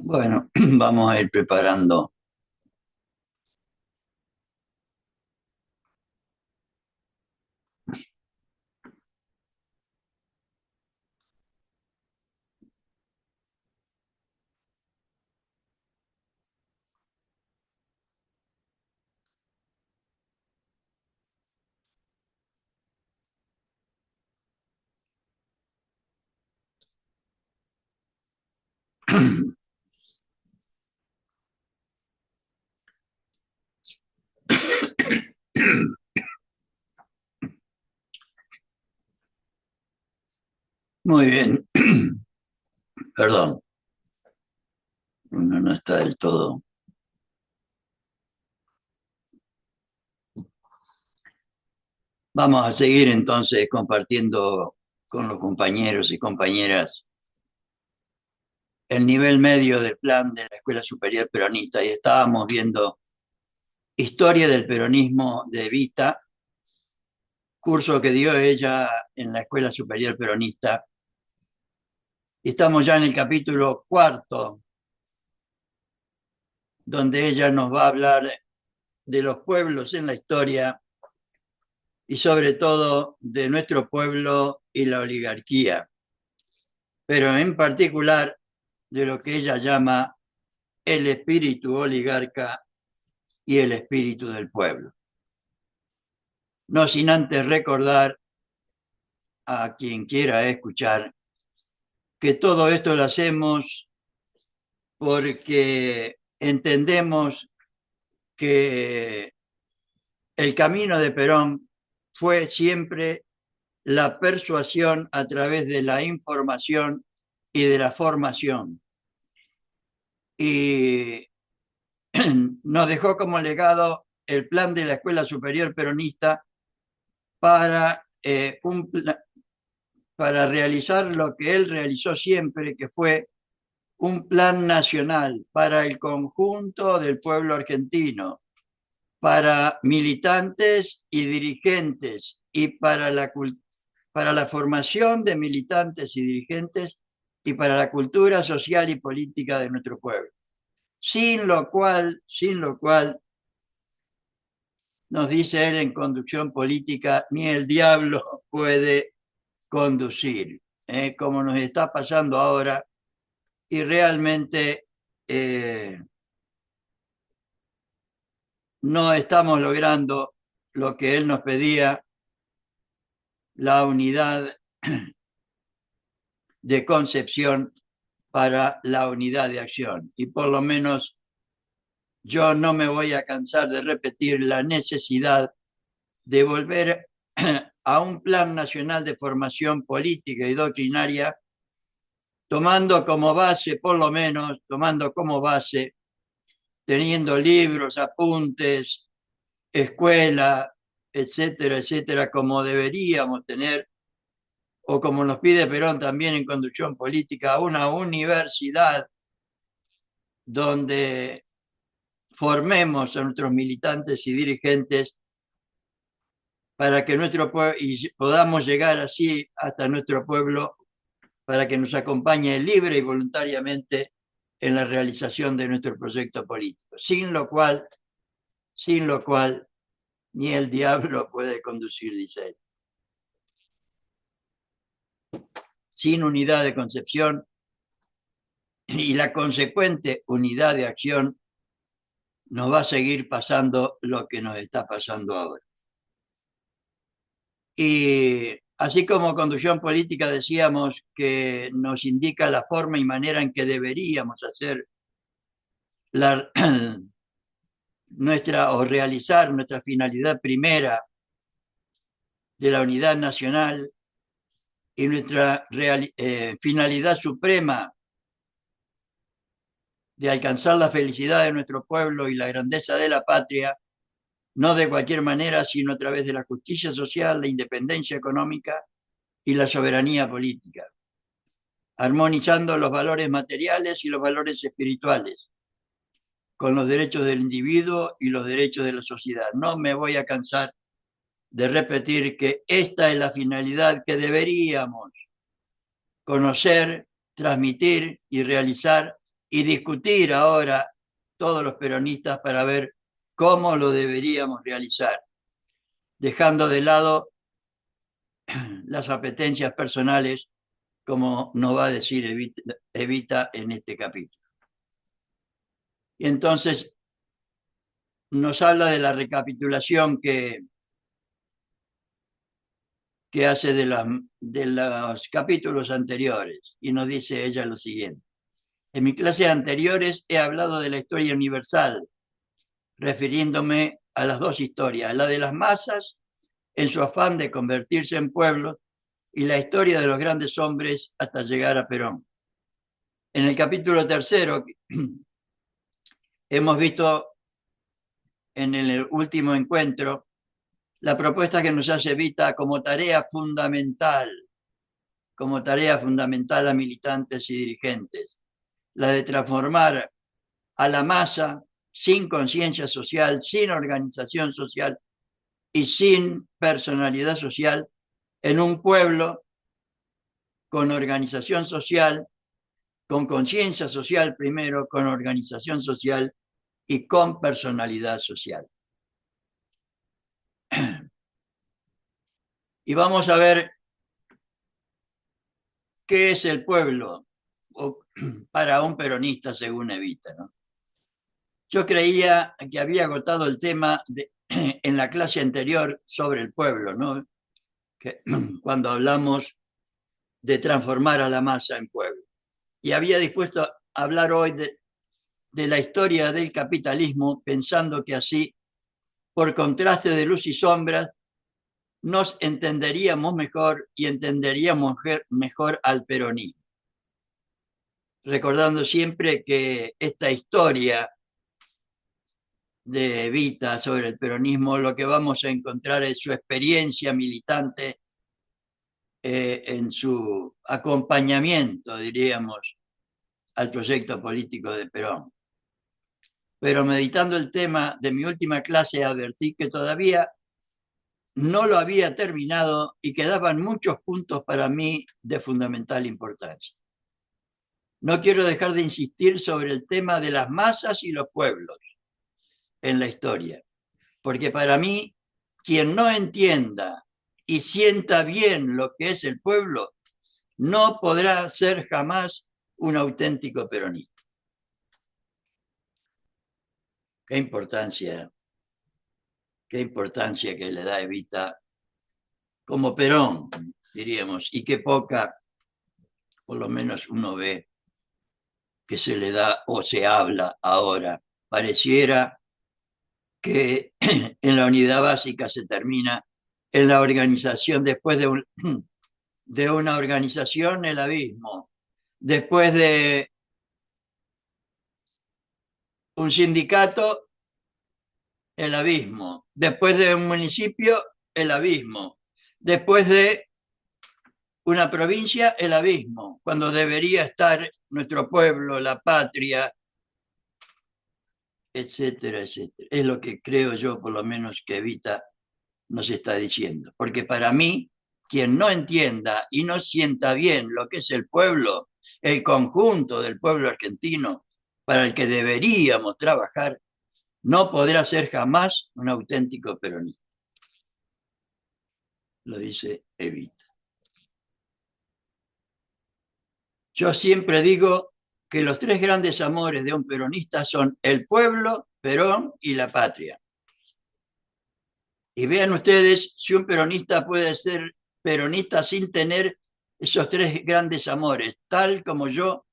Bueno, vamos a ir preparando. Muy bien, perdón, uno no está del todo. Vamos a seguir entonces compartiendo con los compañeros y compañeras el nivel medio del plan de la Escuela Superior Peronista y estábamos viendo Historia del Peronismo de Evita, curso que dio ella en la Escuela Superior Peronista. Y estamos ya en el capítulo cuarto, donde ella nos va a hablar de los pueblos en la historia y sobre todo de nuestro pueblo y la oligarquía, pero en particular de lo que ella llama el espíritu oligarca y el espíritu del pueblo. No sin antes recordar a quien quiera escuchar que todo esto lo hacemos porque entendemos que el camino de Perón fue siempre la persuasión a través de la información y de la formación. Y nos dejó como legado el plan de la Escuela Superior Peronista para, para realizar lo que él realizó siempre, que fue un plan nacional para el conjunto del pueblo argentino, para militantes y dirigentes y para la formación de militantes y dirigentes y para la cultura social y política de nuestro pueblo. Sin lo cual, nos dice él en conducción política, ni el diablo puede conducir, como nos está pasando ahora, y realmente no estamos logrando lo que él nos pedía, la unidad de concepción para la unidad de acción. Y por lo menos yo no me voy a cansar de repetir la necesidad de volver a un plan nacional de formación política y doctrinaria, tomando como base, por lo menos, tomando como base, teniendo libros, apuntes, escuela, etcétera, etcétera, como deberíamos tener, o como nos pide Perón también en conducción política, una universidad donde formemos a nuestros militantes y dirigentes para que nuestro pueblo, y podamos llegar así hasta nuestro pueblo, para que nos acompañe libre y voluntariamente en la realización de nuestro proyecto político, sin lo cual ni el diablo puede conducir, dice él. Sin unidad de concepción y la consecuente unidad de acción, nos va a seguir pasando lo que nos está pasando ahora. Y así como conducción política decíamos que nos indica la forma y manera en que deberíamos hacer la, nuestra o realizar nuestra finalidad primera de la unidad nacional y nuestra finalidad suprema de alcanzar la felicidad de nuestro pueblo y la grandeza de la patria, no de cualquier manera, sino a través de la justicia social, la independencia económica y la soberanía política, armonizando los valores materiales y los valores espirituales con los derechos del individuo y los derechos de la sociedad. No me voy a cansar de repetir que esta es la finalidad que deberíamos conocer, transmitir y realizar y discutir ahora todos los peronistas para ver cómo lo deberíamos realizar, dejando de lado las apetencias personales, como nos va a decir Evita en este capítulo. Y entonces nos habla de la recapitulación que hace de los capítulos anteriores, y nos dice ella lo siguiente. En mis clases anteriores he hablado de la historia universal, refiriéndome a las dos historias, la de las masas en su afán de convertirse en pueblos y la historia de los grandes hombres hasta llegar a Perón. En el capítulo tercero hemos visto en el último encuentro la propuesta que nos hace Evita como tarea fundamental a militantes y dirigentes, la de transformar a la masa sin conciencia social, sin organización social y sin personalidad social en un pueblo con organización social, con conciencia social primero, con organización social y con personalidad social. Y vamos a ver qué es el pueblo para un peronista según Evita, ¿no? Yo creía que había agotado el tema en la clase anterior sobre el pueblo, ¿no? Que, cuando hablamos de transformar a la masa en pueblo. Y había dispuesto a hablar hoy de la historia del capitalismo, pensando que así, por contraste de luz y sombras, nos entenderíamos mejor y entenderíamos mejor al peronismo. Recordando siempre que esta historia de Evita sobre el peronismo, lo que vamos a encontrar es su experiencia militante en su acompañamiento, diríamos, al proyecto político de Perón. Pero meditando el tema de mi última clase, advertí que todavía no lo había terminado y quedaban muchos puntos para mí de fundamental importancia. No quiero dejar de insistir sobre el tema de las masas y los pueblos en la historia, porque para mí, quien no entienda y sienta bien lo que es el pueblo, no podrá ser jamás un auténtico peronista. Qué importancia que le da Evita como Perón, diríamos, y qué poca, por lo menos uno ve, que se le da o se habla ahora. Pareciera que en la unidad básica se termina en la organización, después de una organización, el abismo, después de un sindicato, el abismo, después de un municipio, el abismo, después de una provincia, el abismo, cuando debería estar nuestro pueblo, la patria, etcétera, etcétera. Es lo que creo yo, por lo menos, que Evita nos está diciendo. Porque para mí, quien no entienda y no sienta bien lo que es el pueblo, el conjunto del pueblo argentino, para el que deberíamos trabajar, no podrá ser jamás un auténtico peronista. Lo dice Evita. Yo siempre digo que los tres grandes amores de un peronista son el pueblo, Perón y la patria. Y vean ustedes si un peronista puede ser peronista sin tener esos tres grandes amores, tal como yo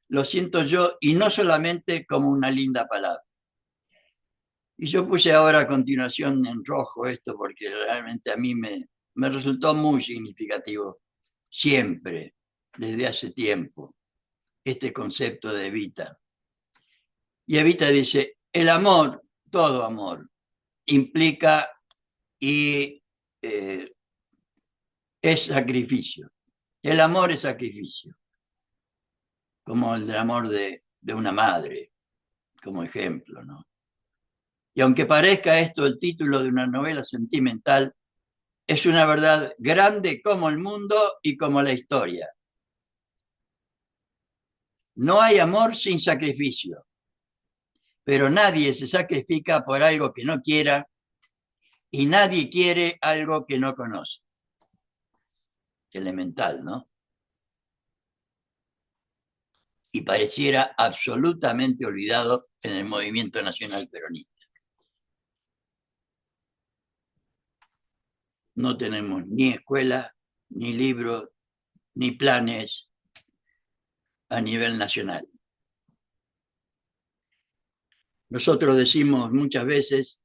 lo siento yo, y no solamente como una linda palabra. Y yo puse ahora a continuación en rojo esto porque realmente a mí me resultó muy significativo siempre, desde hace tiempo, este concepto de Evita. Y Evita dice, el amor, todo amor, implica y es sacrificio. El amor es sacrificio, como el amor de una madre, como ejemplo, ¿no? Y aunque parezca esto el título de una novela sentimental, es una verdad grande como el mundo y como la historia. No hay amor sin sacrificio, pero nadie se sacrifica por algo que no quiera y nadie quiere algo que no conoce. Elemental, ¿no? Y pareciera absolutamente olvidado en el movimiento nacional peronista. No tenemos ni escuela, ni libros, ni planes a nivel nacional. Nosotros decimos muchas veces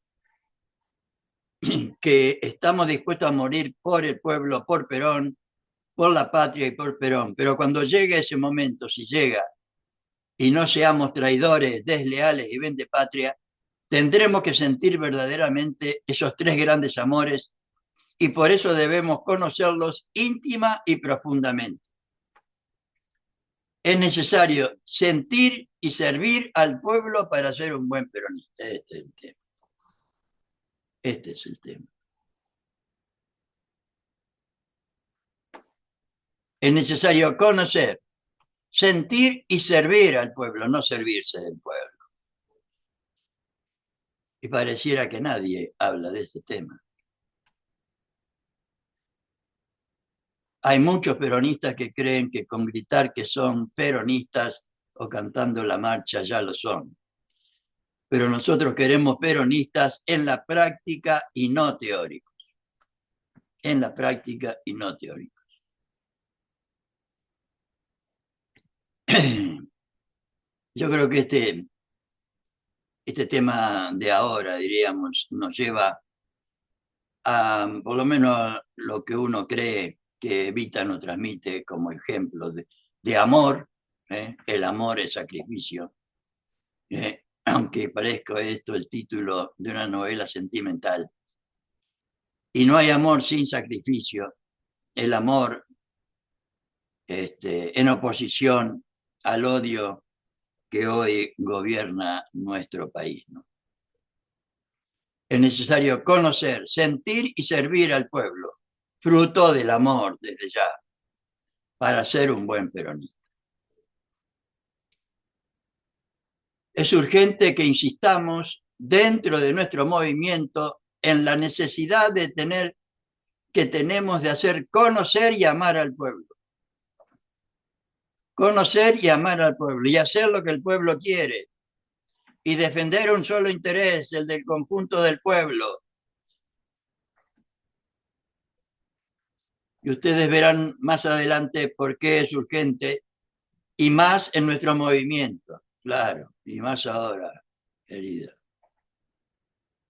que estamos dispuestos a morir por el pueblo, por Perón, por la patria y por Perón, pero cuando llegue ese momento, si llega, y no seamos traidores, desleales y vendepatria, tendremos que sentir verdaderamente esos tres grandes amores y por eso debemos conocerlos íntima y profundamente. Es necesario sentir y servir al pueblo para ser un buen peronista. Este es el tema. Este es el tema. Es necesario conocer, sentir y servir al pueblo, no servirse del pueblo. Y pareciera que nadie habla de ese tema. Hay muchos peronistas que creen que con gritar que son peronistas o cantando la marcha ya lo son. Pero nosotros queremos peronistas en la práctica y no teóricos. En la práctica y no teóricos. Yo creo que este tema de ahora, diríamos, nos lleva a, por lo menos, lo que uno cree que Evita nos transmite como ejemplo de amor. El amor es sacrificio. Aunque parezca esto el título de una novela sentimental. Y no hay amor sin sacrificio. El amor en oposición al odio que hoy gobierna nuestro país, ¿no? Es necesario conocer, sentir y servir al pueblo, fruto del amor desde ya, para ser un buen peronista. Es urgente que insistamos dentro de nuestro movimiento en la necesidad que tenemos de hacer conocer y amar al pueblo. Conocer y amar al pueblo y hacer lo que el pueblo quiere y defender un solo interés, el del conjunto del pueblo. Y ustedes verán más adelante por qué es urgente y más en nuestro movimiento, claro, y más ahora, querida.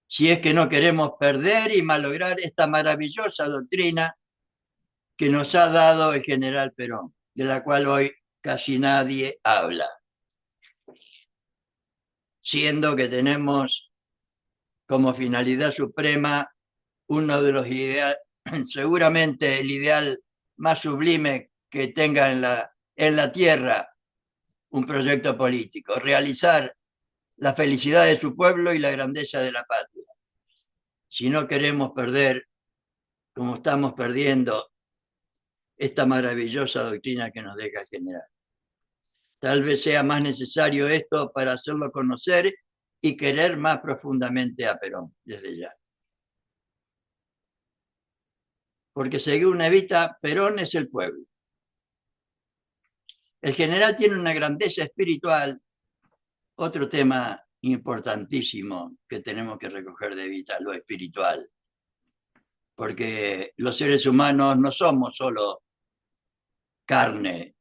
Si es que no queremos perder y malograr esta maravillosa doctrina que nos ha dado el general Perón, de la cual hoy casi nadie habla. Siendo que tenemos como finalidad suprema uno de los ideales, seguramente el ideal más sublime que tenga en la tierra un proyecto político, realizar la felicidad de su pueblo y la grandeza de la patria. Si no queremos perder, como estamos perdiendo, esta maravillosa doctrina que nos deja el general. Tal vez sea más necesario esto para hacerlo conocer y querer más profundamente a Perón, desde ya. Porque según Evita, Perón es el pueblo. El general tiene una grandeza espiritual, otro tema importantísimo que tenemos que recoger de Evita, lo espiritual. Porque los seres humanos no somos solo carne,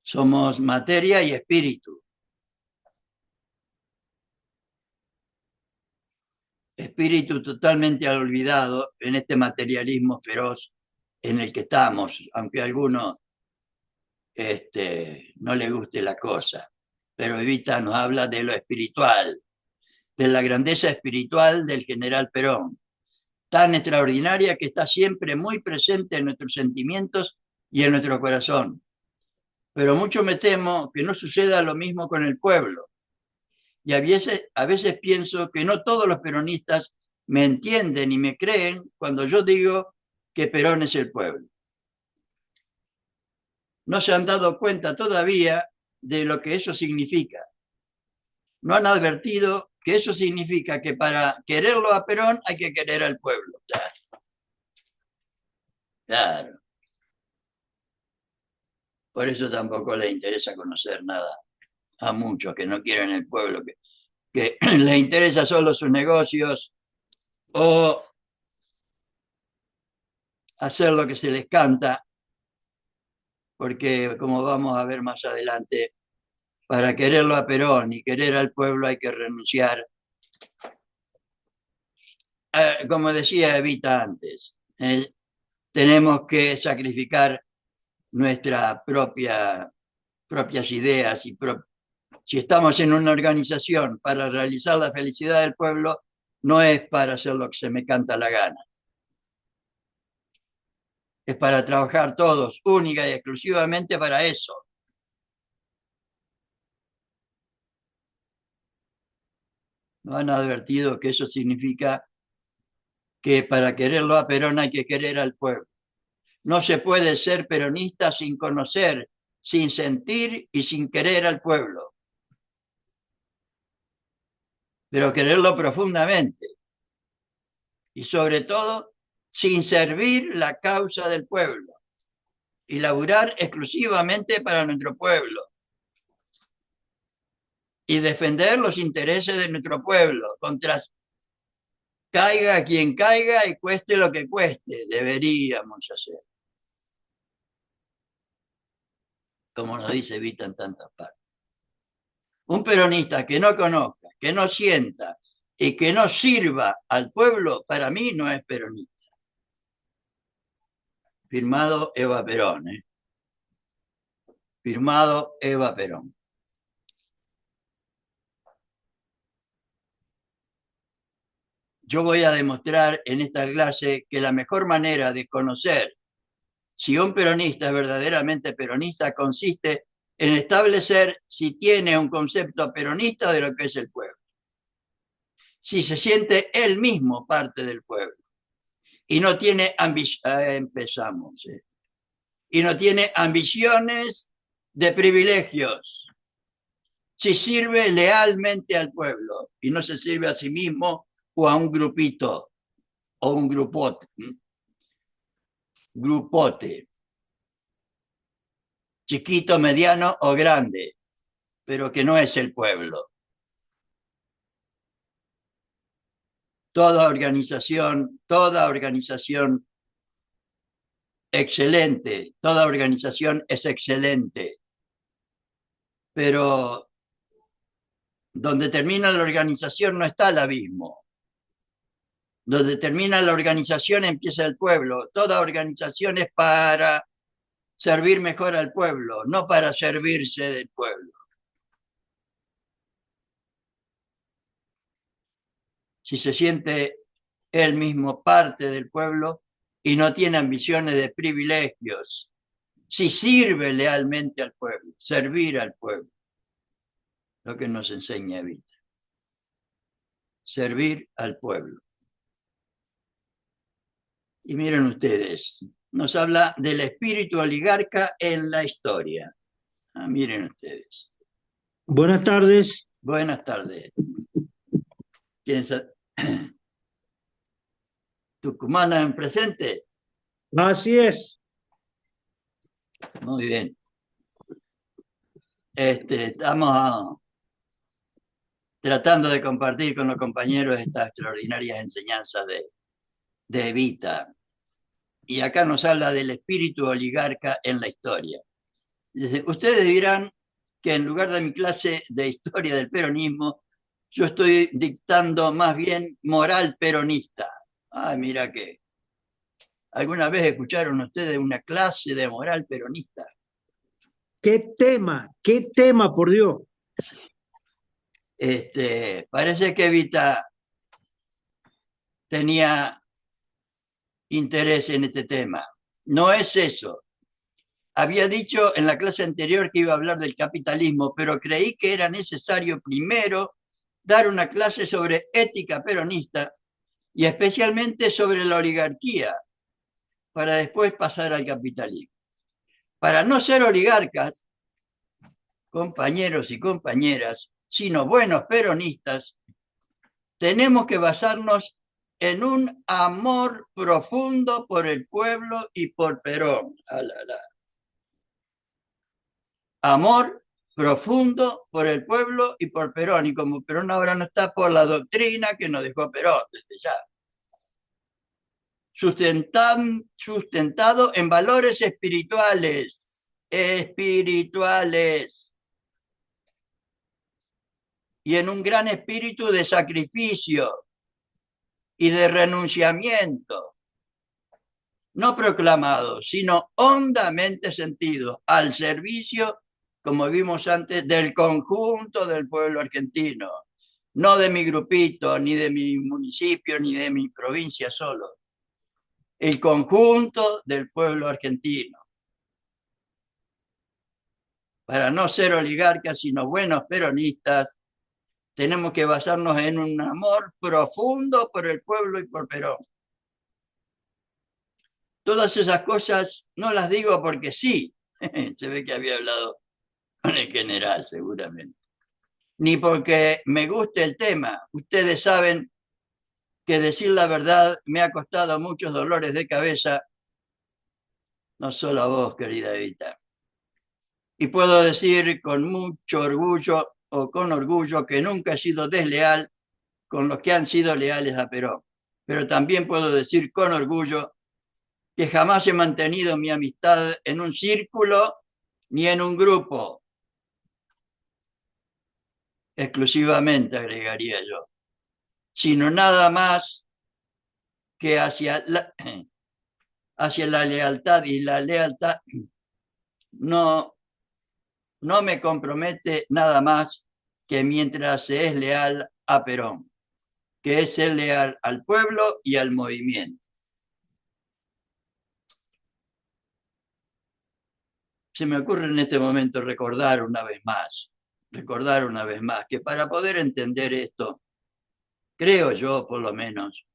somos materia y espíritu. Espíritu totalmente olvidado en este materialismo feroz en el que estamos, aunque a alguno no le guste la cosa. Pero Evita nos habla de lo espiritual, de la grandeza espiritual del general Perón, tan extraordinaria que está siempre muy presente en nuestros sentimientos y en nuestro corazón. Pero mucho me temo que no suceda lo mismo con el pueblo. Y a veces pienso que no todos los peronistas me entienden y me creen cuando yo digo que Perón es el pueblo. no se han dado cuenta todavía de lo que eso significa. No han advertido que eso significa que para quererlo a Perón hay que querer al pueblo. Claro. Claro. Por eso tampoco les interesa conocer nada a muchos que no quieren el pueblo, que les interesa solo sus negocios o hacer lo que se les canta, porque como vamos a ver más adelante, para quererlo a Perón y querer al pueblo hay que renunciar. Como decía Evita antes, tenemos que sacrificar nuestras propias ideas y si estamos en una organización para realizar la felicidad del pueblo, no es para hacer lo que se me canta la gana. Es para trabajar todos, única y exclusivamente para eso. ¿No han advertido que eso significa que para quererlo a Perón hay que querer al pueblo? No se puede ser peronista sin conocer, sin sentir y sin querer al pueblo, pero quererlo profundamente y sobre todo sin servir la causa del pueblo y laburar exclusivamente para nuestro pueblo y defender los intereses de nuestro pueblo contra caiga quien caiga y cueste lo que cueste, deberíamos hacer. Como nos dice Vita en tantas partes. Un peronista que no conozca, que no sienta y que no sirva al pueblo, para mí no es peronista. Firmado Eva Perón. Firmado Eva Perón. Yo voy a demostrar en esta clase que la mejor manera de conocer si un peronista es verdaderamente peronista consiste en establecer si tiene un concepto peronista de lo que es el pueblo. Si se siente él mismo parte del pueblo y no tiene empezamos, y no tiene ambiciones de privilegios. Si sirve lealmente al pueblo y no se sirve a sí mismo o a un grupito o un grupote. Grupote. Chiquito, mediano o grande, pero que no es el pueblo. Toda organización excelente, toda organización es excelente, pero donde termina la organización no está el abismo. Donde termina la organización empieza el pueblo. Toda organización es para servir mejor al pueblo, no para servirse del pueblo. Si se siente él mismo parte del pueblo y no tiene ambiciones de privilegios, si sirve lealmente al pueblo, servir al pueblo, lo que nos enseña Evita. Servir al pueblo. Y miren ustedes, nos habla del espíritu oligarca en la historia. Miren ustedes. Buenas tardes. Buenas tardes. ¿Tucumana en presente? Así es. Muy bien. Estamos tratando de compartir con los compañeros estas extraordinarias enseñanzas de Evita. Y acá nos habla del espíritu oligarca en la historia. Dice, ustedes dirán que en lugar de mi clase de historia del peronismo, yo estoy dictando más bien moral peronista. Ay, mira que. ¿Alguna vez escucharon ustedes una clase de moral peronista? Qué tema, por Dios. Parece que Evita tenía interés en este tema. No es eso. Había dicho en la clase anterior que iba a hablar del capitalismo, pero creí que era necesario primero dar una clase sobre ética peronista y especialmente sobre la oligarquía, para después pasar al capitalismo. Para no ser oligarcas, compañeros y compañeras, sino buenos peronistas, tenemos que basarnos en un amor profundo por el pueblo y por Perón. Amor profundo por el pueblo y por Perón. Y como Perón ahora no está, por la doctrina que nos dejó Perón desde ya. Sustentado en valores espirituales. Y en un gran espíritu de sacrificio y de renunciamiento, no proclamado, sino hondamente sentido, al servicio, como vimos antes, del conjunto del pueblo argentino, no de mi grupito, ni de mi municipio, ni de mi provincia solo, el conjunto del pueblo argentino. Para no ser oligarcas, sino buenos peronistas, tenemos que basarnos en un amor profundo por el pueblo y por Perón. Todas esas cosas no las digo porque sí. Se ve que había hablado con el general, seguramente. Ni porque me guste el tema. Ustedes saben que decir la verdad me ha costado muchos dolores de cabeza, no solo a vos, querida Evita. Y puedo decir con mucho orgullo o con orgullo que nunca he sido desleal con los que han sido leales a Perón. Pero también puedo decir con orgullo que jamás he mantenido mi amistad en un círculo ni en un grupo. Exclusivamente, agregaría yo. Sino nada más que hacia la lealtad, y la lealtad no me compromete nada más que mientras se es leal a Perón, que es ser leal al pueblo y al movimiento. Se me ocurre en este momento recordar una vez más, que para poder entender esto, creo yo por lo menos,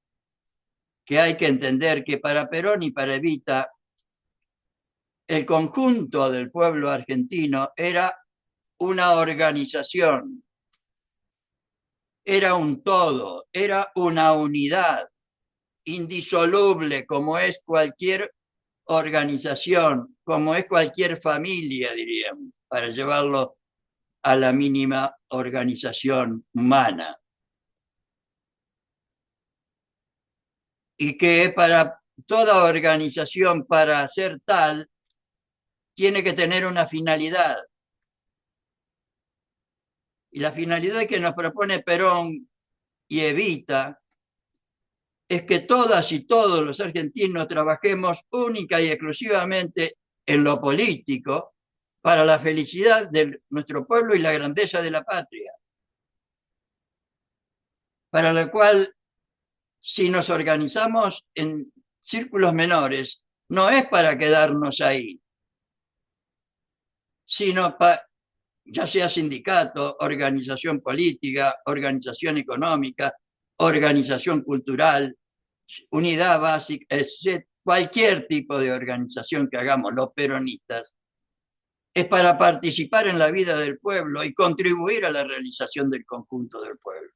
que hay que entender que para Perón y para Evita, el conjunto del pueblo argentino era una organización, era un todo, era una unidad indisoluble, como es cualquier organización, como es cualquier familia, diríamos, para llevarlo a la mínima organización humana. Y que para toda organización, para ser tal, tiene que tener una finalidad. Y la finalidad que nos propone Perón y Evita es que todas y todos los argentinos trabajemos única y exclusivamente en lo político para la felicidad de nuestro pueblo y la grandeza de la patria. Para la cual, si nos organizamos en círculos menores, no es para quedarnos ahí, sino para, ya sea sindicato, organización política, organización económica, organización cultural, unidad básica, etc. Cualquier tipo de organización que hagamos los peronistas, es para participar en la vida del pueblo y contribuir a la realización del conjunto del pueblo.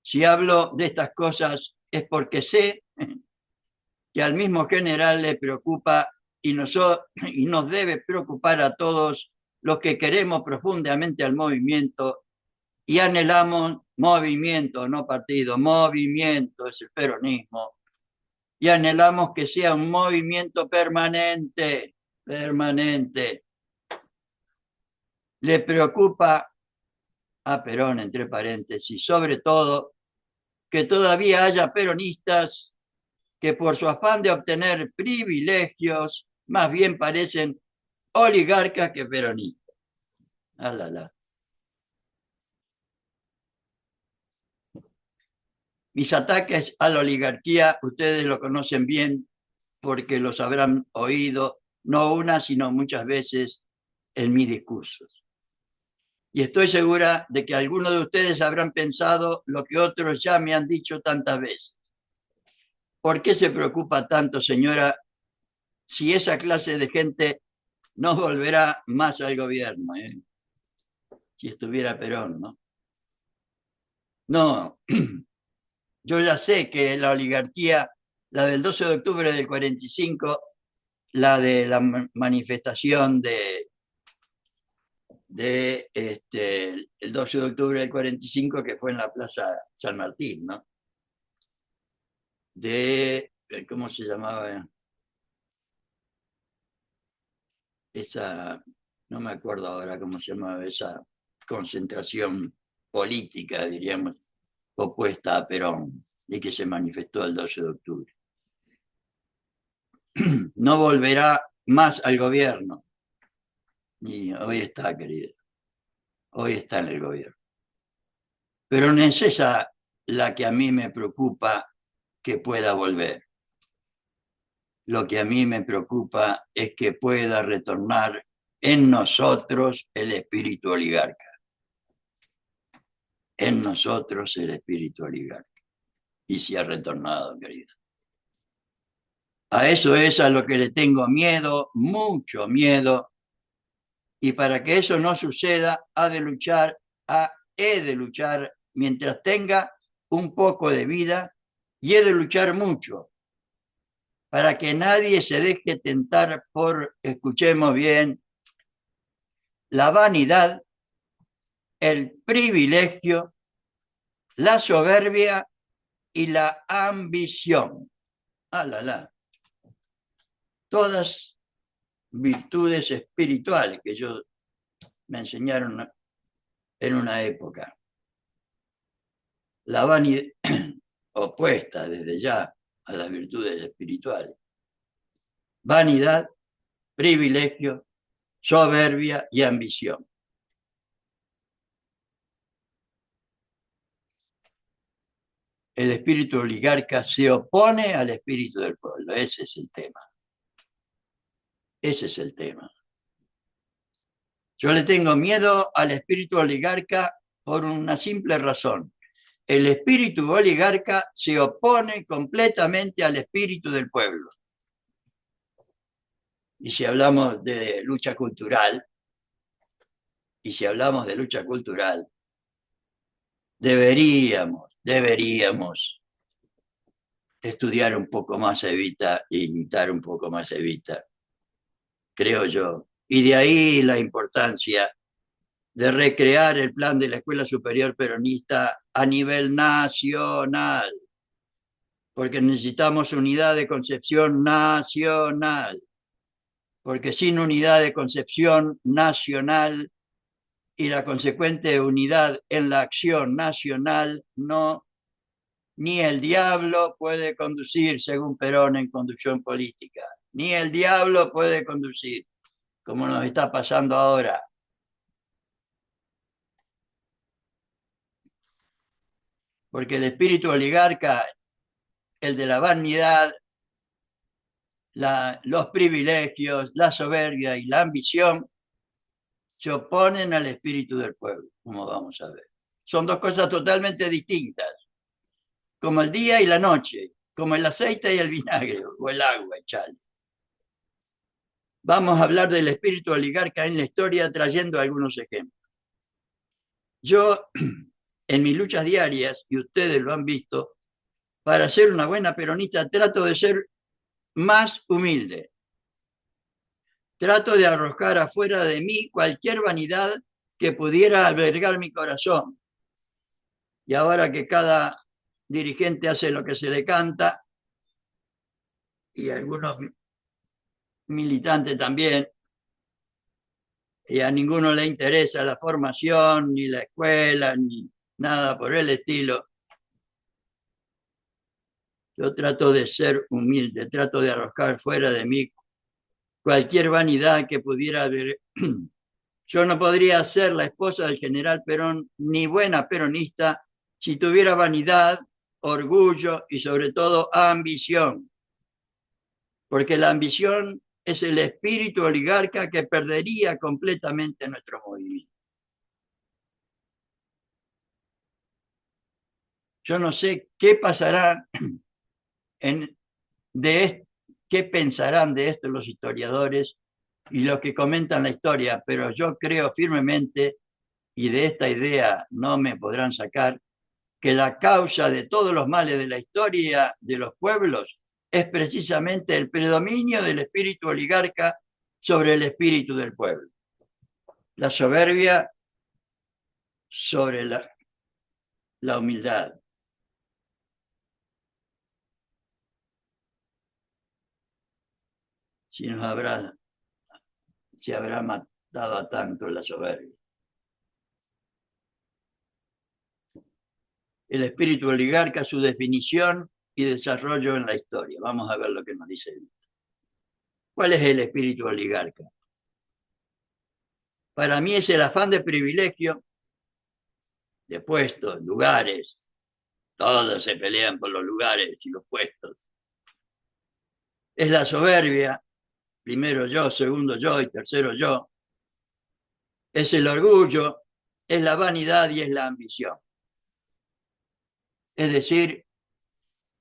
Si hablo de estas cosas es porque sé que al mismo general le preocupa y nos debe preocupar a todos los que queremos profundamente al movimiento y anhelamos movimiento, no partido, movimiento, es el peronismo, y anhelamos que sea un movimiento permanente. Le preocupa a Perón, entre paréntesis, sobre todo que todavía haya peronistas que por su afán de obtener privilegios más bien parecen oligarcas que peronistas. Mis ataques a la oligarquía, ustedes lo conocen bien porque los habrán oído no una, sino muchas veces en mis discursos. Y estoy segura de que algunos de ustedes habrán pensado lo que otros ya me han dicho tantas veces. ¿Por qué se preocupa tanto, señora, si esa clase de gente no volverá más al gobierno? Si estuviera Perón, ¿no? No, yo ya sé que la oligarquía, la del 12 de octubre del 45, la de la manifestación el 12 de octubre del 45, que fue en la Plaza San Martín, ¿no? ¿Cómo se llamaba? Esa, no me acuerdo ahora cómo se llamaba esa concentración política, diríamos, opuesta a Perón, y que se manifestó el 12 de octubre. No volverá más al gobierno. Y hoy está, querida. Hoy está en el gobierno. Pero no es esa la que a mí me preocupa que pueda volver. Lo que a mí me preocupa es que pueda retornar en nosotros el espíritu oligarca. En nosotros el espíritu oligarca. Y si ha retornado, querida. A eso es a lo que le tengo miedo, mucho miedo. Y para que eso no suceda, he de luchar mientras tenga un poco de vida y he de luchar mucho para que nadie se deje tentar por, escuchemos bien, la vanidad, el privilegio, la soberbia y la ambición. Todas virtudes espirituales que ellos me enseñaron en una época. La vanidad opuesta desde ya a las virtudes espirituales. Vanidad, privilegio, soberbia y ambición. El espíritu oligarca se opone al espíritu del pueblo. Ese es el tema. Ese es el tema. Yo le tengo miedo al espíritu oligarca por una simple razón. El espíritu oligarca se opone completamente al espíritu del pueblo. Y si hablamos de lucha cultural, deberíamos estudiar un poco más Evita e imitar un poco más Evita, creo yo. Y de ahí la importancia de recrear el plan de la Escuela Superior Peronista a nivel nacional, porque necesitamos unidad de concepción nacional, porque sin unidad de concepción nacional y la consecuente unidad en la acción nacional, no, ni el diablo puede conducir, según Perón en Conducción Política, ni el diablo puede conducir, como nos está pasando ahora. Porque el espíritu oligarca, el de la vanidad, los privilegios, la soberbia y la ambición, se oponen al espíritu del pueblo, como vamos a ver. Son dos cosas totalmente distintas, como el día y la noche, como el aceite y el vinagre, o el agua, echale. Vamos a hablar del espíritu oligarca en la historia trayendo algunos ejemplos. Yo, en mis luchas diarias, y ustedes lo han visto, para ser una buena peronista trato de ser más humilde. Trato de arrojar afuera de mí cualquier vanidad que pudiera albergar mi corazón. Y ahora que cada dirigente hace lo que se le canta, y algunos militantes también, y a ninguno le interesa la formación, ni la escuela, ni nada por el estilo. Yo trato de ser humilde, trato de arrojar fuera de mí cualquier vanidad que pudiera haber. Yo no podría ser la esposa del general Perón ni buena peronista si tuviera vanidad, orgullo y sobre todo ambición. Porque la ambición es el espíritu oligarca que perdería completamente nuestro movimiento. Yo no sé qué pasará qué pensarán de esto los historiadores y los que comentan la historia, pero yo creo firmemente, y de esta idea no me podrán sacar, que la causa de todos los males de la historia de los pueblos es precisamente el predominio del espíritu oligarca sobre el espíritu del pueblo. La soberbia sobre la humildad. Si habrá matado a tanto la soberbia. El espíritu oligarca, su definición y desarrollo en la historia. Vamos a ver lo que nos dice él. ¿Cuál es el espíritu oligarca? Para mí es el afán de privilegio, de puestos, lugares. Todos se pelean por los lugares y los puestos. Es la soberbia, primero yo, segundo yo y tercero yo. Es el orgullo, es la vanidad y es la ambición. Es decir,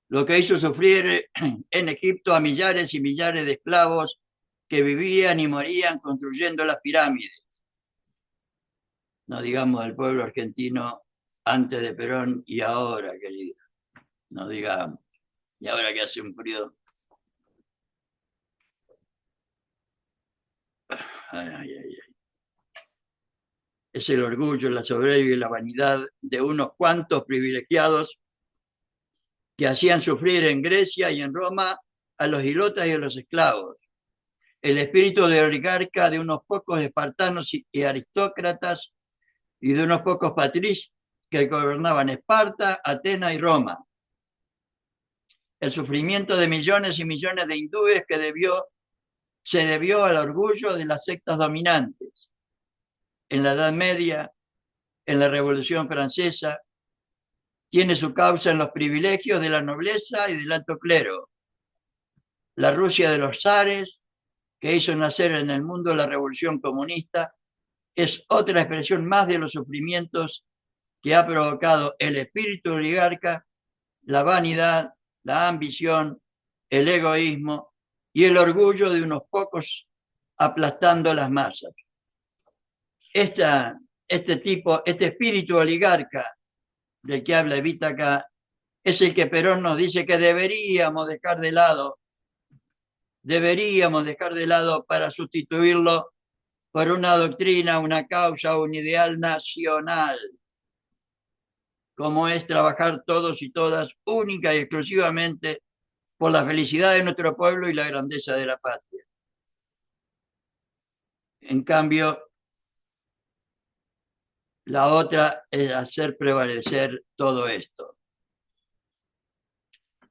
lo que hizo sufrir en Egipto a millares y millares de esclavos que vivían y morían construyendo las pirámides. No digamos al pueblo argentino antes de Perón y ahora, querido. No digamos. Y ahora que hace un frío. Ay, ay, ay. Es el orgullo, la soberbia y la vanidad de unos cuantos privilegiados que hacían sufrir en Grecia y en Roma a los hilotas y a los esclavos. El espíritu de oligarca de unos pocos espartanos y aristócratas y de unos pocos patricios que gobernaban Esparta, Atenas y Roma. El sufrimiento de millones y millones de hindúes que se debió al orgullo de las sectas dominantes. En la Edad Media, en la Revolución Francesa, tiene su causa en los privilegios de la nobleza y del alto clero. La Rusia de los zares, que hizo nacer en el mundo la Revolución Comunista, es otra expresión más de los sufrimientos que ha provocado el espíritu oligarca, la vanidad, la ambición, el egoísmo y el orgullo de unos pocos aplastando las masas. Este espíritu oligarca del que habla Evita acá, es el que Perón nos dice que deberíamos dejar de lado para sustituirlo por una doctrina, una causa, un ideal nacional, como es trabajar todos y todas única y exclusivamente por la felicidad de nuestro pueblo y la grandeza de la patria. En cambio, la otra es hacer prevalecer todo esto.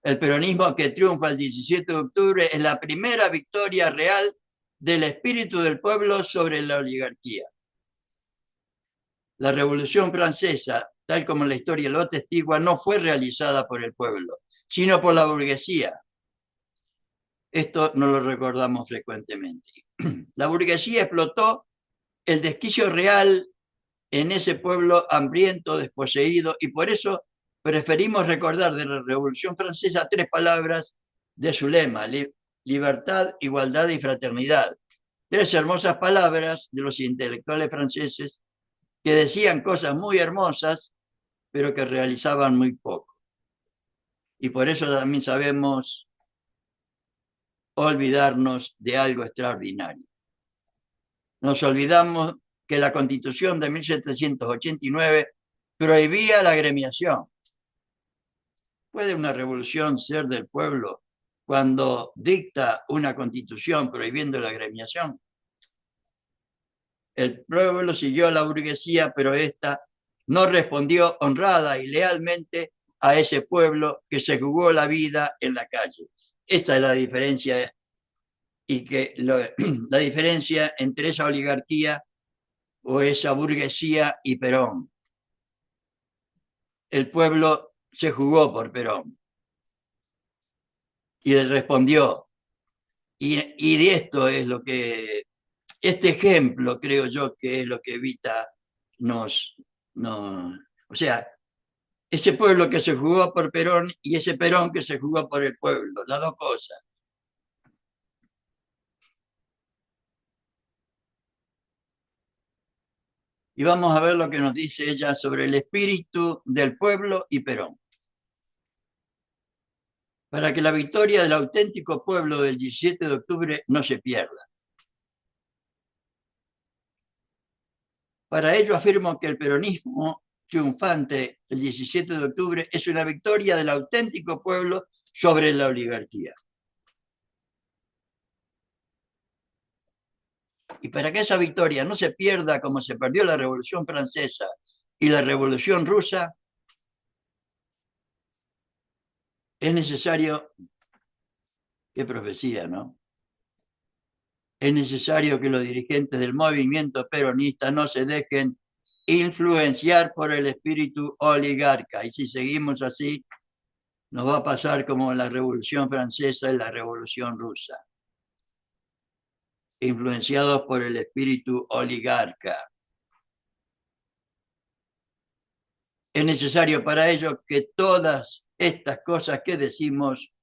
El peronismo que triunfa el 17 de octubre es la primera victoria real del espíritu del pueblo sobre la oligarquía. La Revolución Francesa, tal como la historia lo atestigua, no fue realizada por el pueblo, sino por la burguesía. Esto no lo recordamos frecuentemente. La burguesía explotó el desquicio real en ese pueblo hambriento, desposeído, y por eso preferimos recordar de la Revolución Francesa 3 palabras de su lema: libertad, igualdad y fraternidad. 3 hermosas palabras de los intelectuales franceses que decían cosas muy hermosas, pero que realizaban muy poco. Y por eso también sabemos olvidarnos de algo extraordinario. Nos olvidamos que la Constitución de 1789 prohibía la agremiación. ¿Puede una revolución ser del pueblo cuando dicta una Constitución prohibiendo la agremiación? El pueblo siguió a la burguesía, pero ésta no respondió honrada y lealmente a ese pueblo que se jugó la vida en la calle. Esta es la diferencia, la diferencia entre esa oligarquía o esa burguesía y Perón. El pueblo se jugó por Perón y le respondió. Y de esto es lo que, este ejemplo creo yo que es lo que Evita o sea, ese pueblo que se jugó por Perón y ese Perón que se jugó por el pueblo, las dos cosas. Y vamos a ver lo que nos dice ella sobre el espíritu del pueblo y Perón. Para que la victoria del auténtico pueblo del 17 de octubre no se pierda. Para ello afirmo que el peronismo triunfante el 17 de octubre es una victoria del auténtico pueblo sobre la oligarquía. Y para que esa victoria no se pierda como se perdió la Revolución Francesa y la Revolución Rusa, es necesario, qué profecía, ¿no? Es necesario que los dirigentes del movimiento peronista no se dejen influenciar por el espíritu oligarca. Y si seguimos así, nos va a pasar como la Revolución Francesa y la Revolución Rusa, influenciados por el espíritu oligarca. Es necesario para ello que todas estas cosas que decimos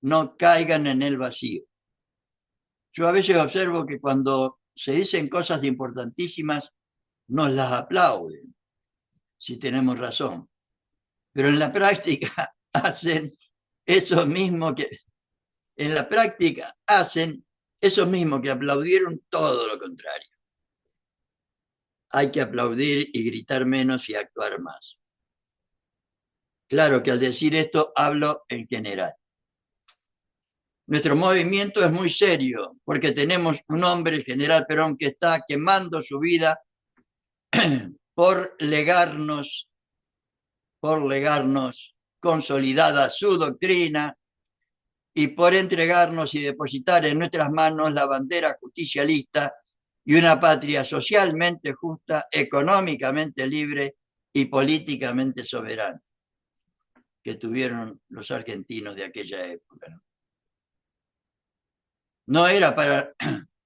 no caigan en el vacío. Yo a veces observo que cuando se dicen cosas importantísimas, nos las aplauden, si tenemos razón. Pero en la práctica hacen eso mismo que... En la práctica hacen eso mismo que aplaudieron, todo lo contrario. Hay que aplaudir y gritar menos y actuar más. Claro que al decir esto hablo en general. Nuestro movimiento es muy serio porque tenemos un hombre, el general Perón, que está quemando su vida por legarnos consolidada su doctrina y por entregarnos y depositar en nuestras manos la bandera justicialista y una patria socialmente justa, económicamente libre y políticamente soberana que tuvieron los argentinos de aquella época. No era para,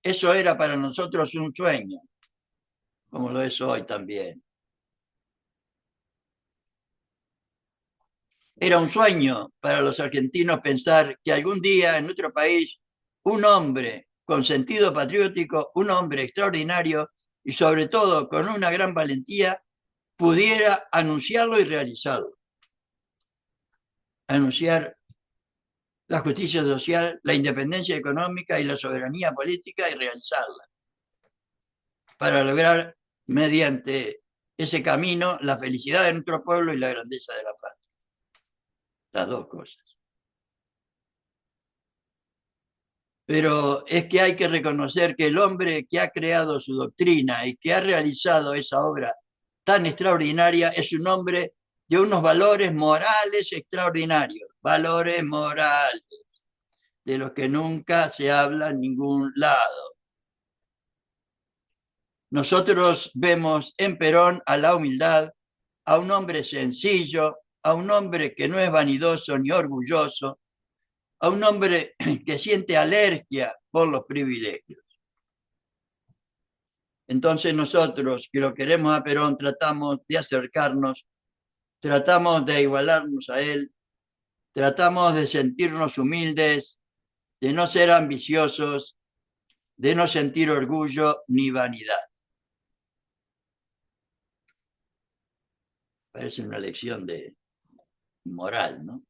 eso era para nosotros un sueño, como lo es hoy también. Era un sueño para los argentinos pensar que algún día en nuestro país un hombre con sentido patriótico, un hombre extraordinario y sobre todo con una gran valentía, pudiera anunciarlo y realizarlo. Anunciar la justicia social, la independencia económica y la soberanía política y realizarla. Para lograr mediante ese camino la felicidad de nuestro pueblo y la grandeza de la patria. Las dos cosas. Pero es que hay que reconocer que el hombre que ha creado su doctrina y que ha realizado esa obra tan extraordinaria es un hombre de unos valores morales extraordinarios, valores morales, de los que nunca se habla en ningún lado. Nosotros vemos en Perón a la humildad, a un hombre sencillo, a un hombre que no es vanidoso ni orgulloso, a un hombre que siente alergia por los privilegios. Entonces nosotros que lo queremos a Perón tratamos de acercarnos, tratamos de igualarnos a él, tratamos de sentirnos humildes, de no ser ambiciosos, de no sentir orgullo ni vanidad. Parece una lección de moral, ¿no?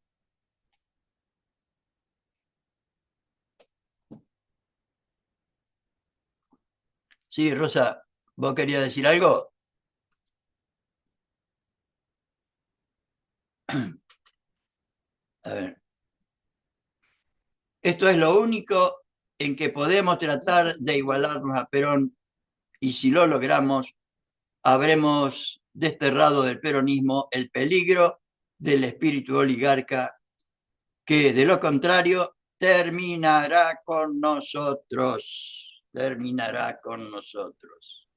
Sí, Rosa, ¿vos querías decir algo? A ver. Esto es lo único en que podemos tratar de igualarnos a Perón y si lo logramos, habremos desterrado del peronismo el peligro del espíritu oligarca que de lo contrario terminará con nosotros. Terminará con nosotros.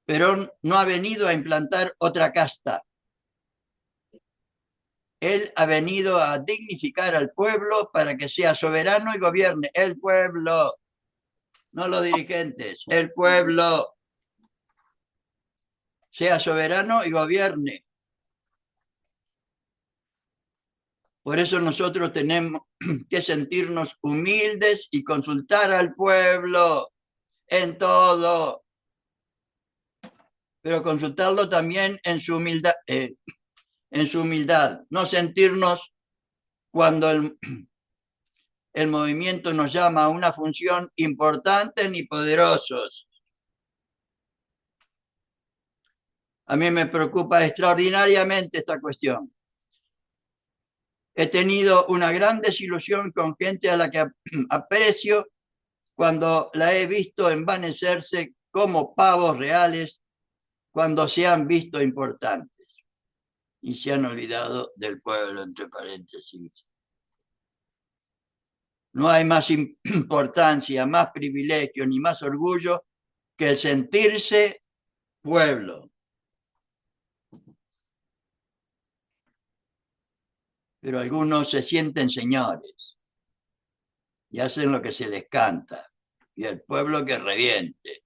Perón no ha venido a implantar otra casta. Él ha venido a dignificar al pueblo para que sea soberano y gobierne. El pueblo, no los dirigentes, el pueblo. sea soberano y gobierne. Por eso nosotros tenemos que sentirnos humildes y consultar al pueblo en todo, pero consultarlo también en su humildad, no sentirnos cuando el movimiento nos llama a una función importante ni poderosos. A mí me preocupa extraordinariamente esta cuestión. He tenido una gran desilusión con gente a la que aprecio cuando la he visto envanecerse como pavos reales cuando se han visto importantes y se han olvidado del pueblo, entre paréntesis. No hay más importancia, más privilegio ni más orgullo que el sentirse pueblo. Pero algunos se sienten señores y hacen lo que se les canta, y el pueblo que reviente.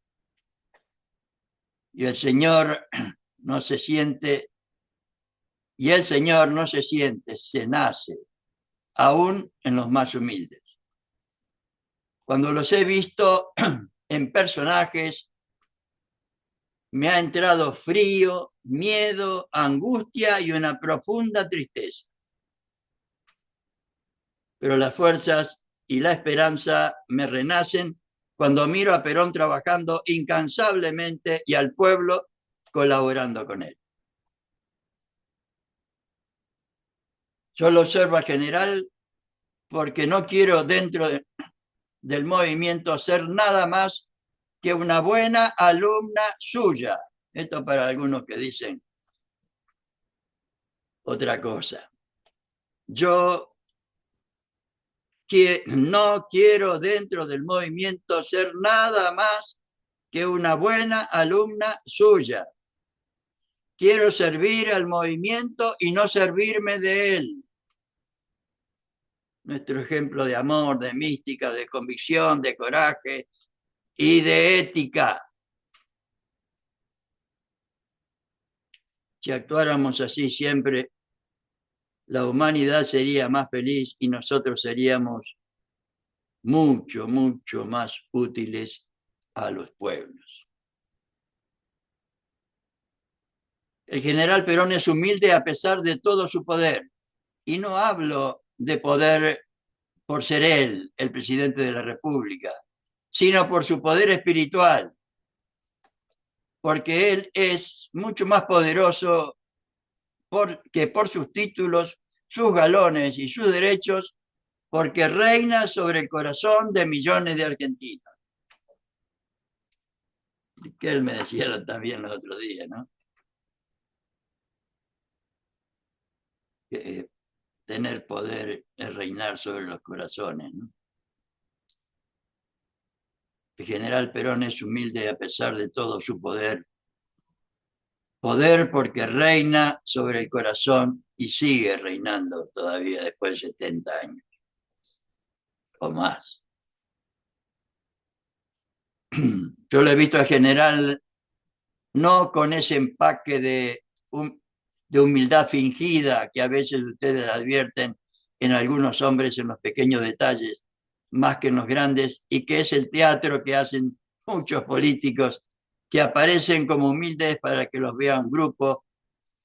Y el Señor no se siente, y el Señor no se siente, se nace, aún en los más humildes. Cuando los he visto en personajes, me ha entrado frío, miedo, angustia y una profunda tristeza. Pero las fuerzas y la esperanza me renacen cuando miro a Perón trabajando incansablemente y al pueblo colaborando con él. Yo lo observo al general porque no quiero del movimiento ser nada más que una buena alumna suya. Esto para algunos que dicen otra cosa. Yo no quiero dentro del movimiento ser nada más que una buena alumna suya. Quiero servir al movimiento y no servirme de él. Nuestro ejemplo de amor, de mística, de convicción, de coraje y de ética. Si actuáramos así siempre, la humanidad sería más feliz y nosotros seríamos mucho, mucho más útiles a los pueblos. El general Perón es humilde a pesar de todo su poder. Y no hablo de poder por ser él el presidente de la República, sino por su poder espiritual, porque él es mucho más poderoso que por sus títulos, sus galones y sus derechos, porque reina sobre el corazón de millones de argentinos. Que él me decía también los otros días, ¿no? Que tener poder es reinar sobre los corazones, ¿no? El general Perón es humilde a pesar de todo su poder. Poder porque reina sobre el corazón y sigue reinando todavía después de 70 años o más. Yo lo he visto al general no con ese empaque de humildad fingida que a veces ustedes advierten en algunos hombres en los pequeños detalles, más que en los grandes, y que es el teatro que hacen muchos políticos que aparecen como humildes para que los vean grupos,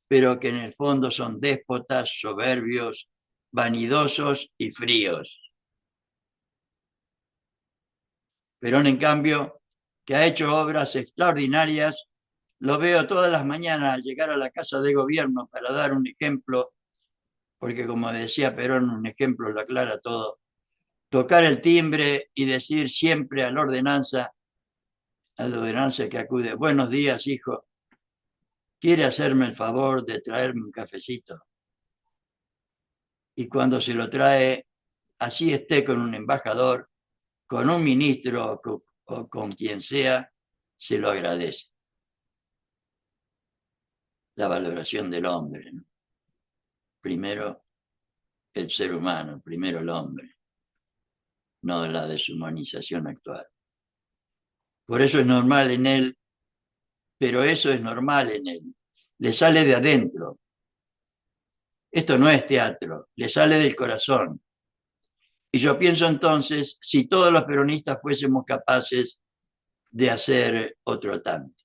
pero que en el fondo son déspotas, soberbios, vanidosos y fríos. Perón, en cambio, que ha hecho obras extraordinarias, lo veo todas las mañanas al llegar a la Casa de Gobierno para dar un ejemplo, porque como decía Perón, un ejemplo lo aclara todo. Tocar el timbre y decir siempre a la ordenanza que acude, buenos días, hijo, ¿quiere hacerme el favor de traerme un cafecito? Y cuando se lo trae, así esté con un embajador, con un ministro o con quien sea, se lo agradece. La valoración del hombre, ¿no? Primero el ser humano, primero el hombre, no la deshumanización actual. Por eso es normal en él pero eso es normal en él, le sale de adentro. Esto no es teatro, le sale del corazón. Y yo pienso entonces, si todos los peronistas fuésemos capaces de hacer otro tanto.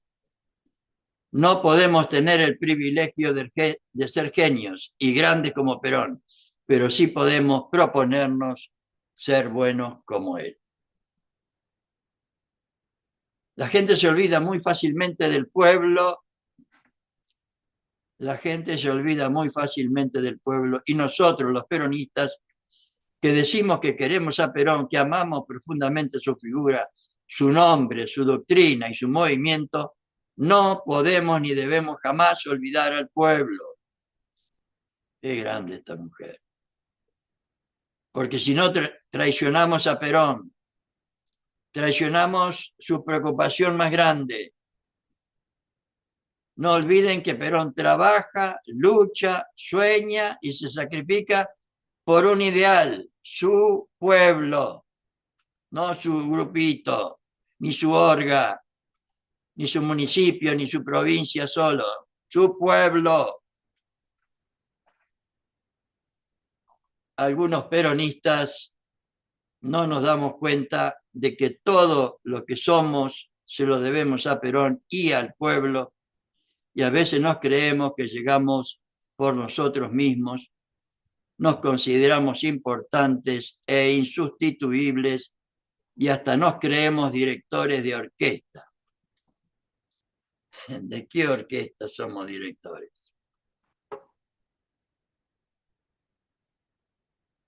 No podemos tener el privilegio de ser genios y grandes como Perón, pero sí podemos proponernos ser buenos como él. La gente se olvida muy fácilmente del pueblo. La gente se olvida muy fácilmente del pueblo y nosotros, los peronistas, que decimos que queremos a Perón, que amamos profundamente su figura, su nombre, su doctrina y su movimiento, no podemos ni debemos jamás olvidar al pueblo. Qué grande esta mujer. Porque si no traicionamos a Perón, traicionamos su preocupación más grande. No olviden que Perón trabaja, lucha, sueña y se sacrifica por un ideal, su pueblo, no su grupito, ni su orga, ni su municipio, ni su provincia solo, su pueblo. Algunos peronistas no nos damos cuenta de que todo lo que somos se lo debemos a Perón y al pueblo, y a veces nos creemos que llegamos por nosotros mismos, nos consideramos importantes e insustituibles y hasta nos creemos directores de orquesta. ¿De qué orquesta somos directores?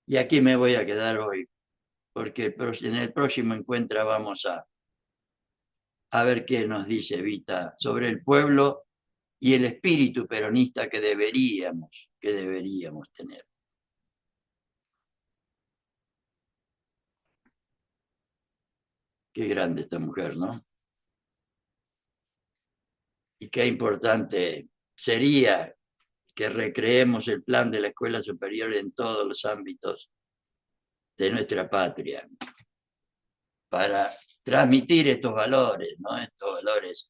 Y aquí me voy a quedar hoy, porque en el próximo encuentro vamos a ver qué nos dice Evita sobre el pueblo y el espíritu peronista que deberíamos tener. Qué grande esta mujer, ¿no? Y qué importante sería que recreemos el plan de la escuela superior en todos los ámbitos de nuestra patria, para transmitir estos valores, ¿no? Estos valores